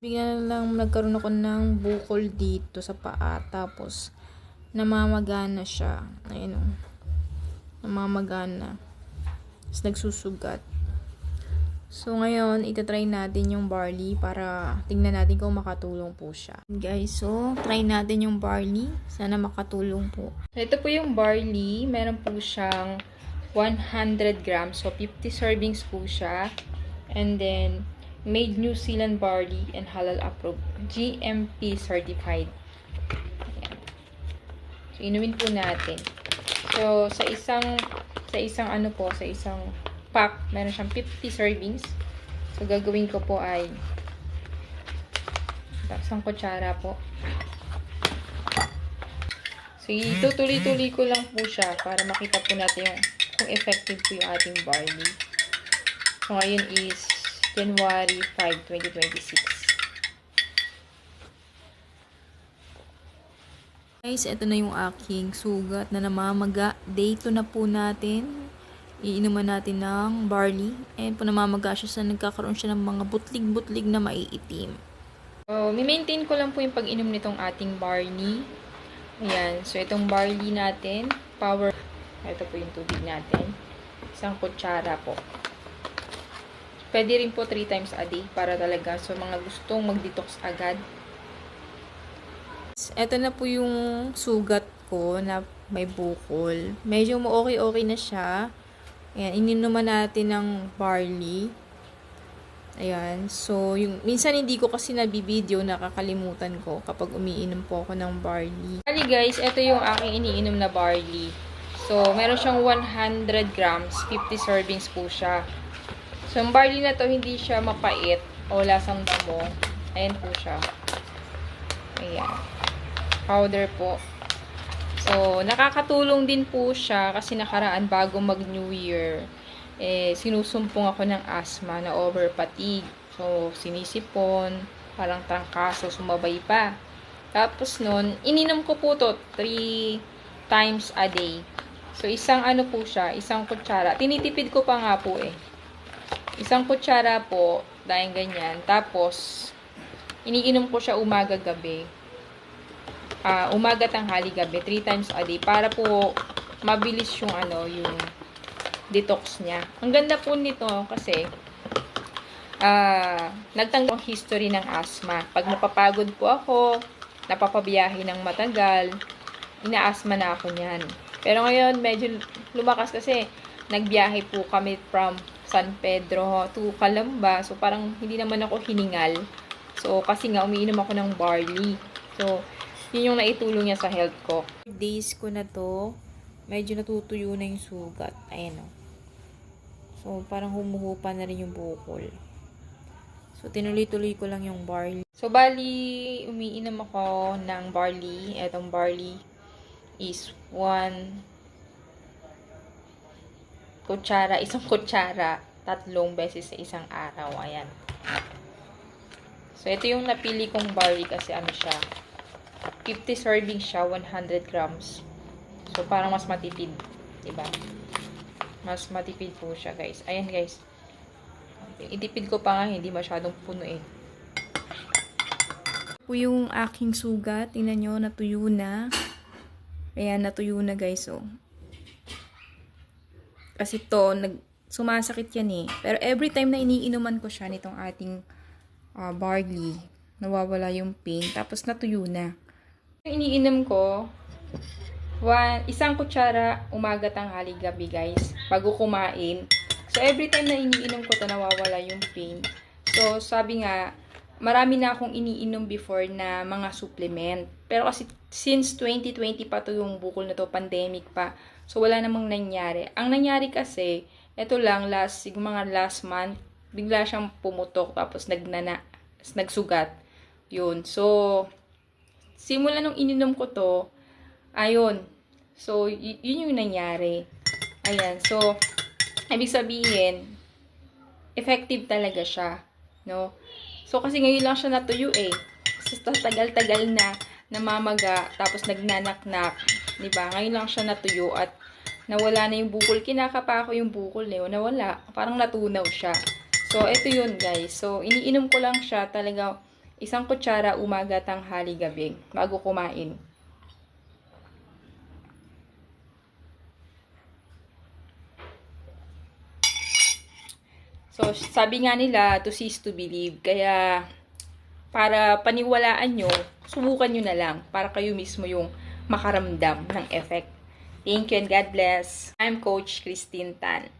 Bigla lang nagkaroon ako ng bukol dito sa paa. Tapos, namamagana siya. Ayun o. Namamagana. Tapos, nagsusugat. So, ngayon, itatry natin yung barley para tingnan natin kung makatulong po siya. Guys, so, try natin yung barley. Sana makatulong po. Ito po yung barley. Meron po siyang 100 grams. So, 50 servings po siya. And then, made New Zealand barley and halal approved. GMP certified. Ayan. So, inumin po natin. So, sa isang pack, meron siyang 50 servings. So, gagawin ko po ay isang kutsara po. So, itutuloy-tuloy ko lang po siya para makita po natin kung effective po yung ating barley. So, ngayon is January 5, 2026. Guys, ito na yung aking sugat na namamaga. Day 2 na po natin. Iinuman natin ng barley. Ayan po, namamaga siya sa nagkakaroon siya ng mga butlig-butlig na maiitim. So, mi-maintain ko lang po yung pag-inom nitong ating barley. Ayan. So, itong barley natin, power. Ito po yung tubig natin. Isang kutsara po. Pwede rin po 3 times a day para talaga sa mga gustong mag-detox agad. Ito na po yung sugat ko na may bukol. Medyo okay na siya. Ayan, ininuman natin ng barley. Ayan, so, minsan hindi ko kasi nabibideo, nakakalimutan ko kapag umiinom po ako ng barley. Bali guys, ito yung aking iniinom na barley. So, meron siyang 100 grams, 50 servings po siya. So, yung barley na to, hindi siya mapait o lasang damo. Ayan po siya. Ayan. Powder po. So, nakakatulong din po siya kasi nakaraan bago mag-New Year, sinusumpong ako ng asthma na over fatigue. So, sinisipon, parang trangkaso, sumabay pa. Tapos nun, ininom ko po to 3 times a day. So, isang po siya, isang kutsara. Tinitipid ko pa nga po Isang kutsara po, dahil ganyan. Tapos, iniinom ko siya umaga-gabi. Umaga, tanghali, gabi, 3 times a day para po mabilis yung yung detox niya. Ang ganda po nito kasi nagtanggap ang history ng asthma. Pag napapagod po ako, napapabiyahe ng matagal, ina-asthma na ako niyan. Pero ngayon medyo lumakas kasi nagbiyahe po kami from San Pedro to Calamba. So parang hindi naman ako hiningal. So kasi nga umiinom ako ng barley. So yun yung naitulong niya sa health ko. Days ko na to, medyo natutuyo na yung sugat. Ayan o. So, parang humuhupa na rin yung bukol. So, tinuloy-tuloy ko lang yung barley. So, bali, umiinom ako ng barley. Etong barley is 1 kutsara, isang kutsara, 3 beses sa isang araw. Ayan. So, ito yung napili kong barley kasi siya. 50 servings siya, 100 grams. So, parang mas matipid. Diba? Mas matipid po siya, guys. Ayan, guys. Itipid ko pa nga, hindi masyadong puno po yung aking sugat. Tingnan nyo, natuyo na. Ayan, natuyo na, guys. Oh. Kasi to, sumasakit yan Pero every time na iniinuman ko siya nitong ating barley, nawawala yung pain. Tapos natuyo na. Iniinom ko, isang kutsara umaga, tanghali, gabi, guys, bago kumain. So, every time na iniinom ko to, nawawala yung pain. So, sabi nga, marami na akong iniinom before na mga supplement. Pero kasi, since 2020 pa to yung bukol na to, pandemic pa. So, wala namang nangyari. Ang nangyari kasi, eto lang, mga last month, bigla siyang pumutok, tapos nagsugat. Yun. So, simula nung ininom ko to, ayun. So, yun yung nangyari. Ayan. So, ibig sabihin, effective talaga siya. No? So, kasi ngayon lang siya natuyo Kasi tagal-tagal na namamaga, tapos nagnanaknak. Diba? Ngayon lang siya natuyo at nawala na yung bukol. Kinakapa ko yung bukol nawala. Parang natunaw siya. So, ito yun guys. So, iniinom ko lang siya talaga 1 kutsara umaga, tanghali, gabi bago kumain. So, sabi nga nila, to see is to believe. Kaya, para paniwalaan nyo, subukan nyo na lang para kayo mismo yung makaramdam ng effect. Thank you and God bless. I'm Coach Christine Tan.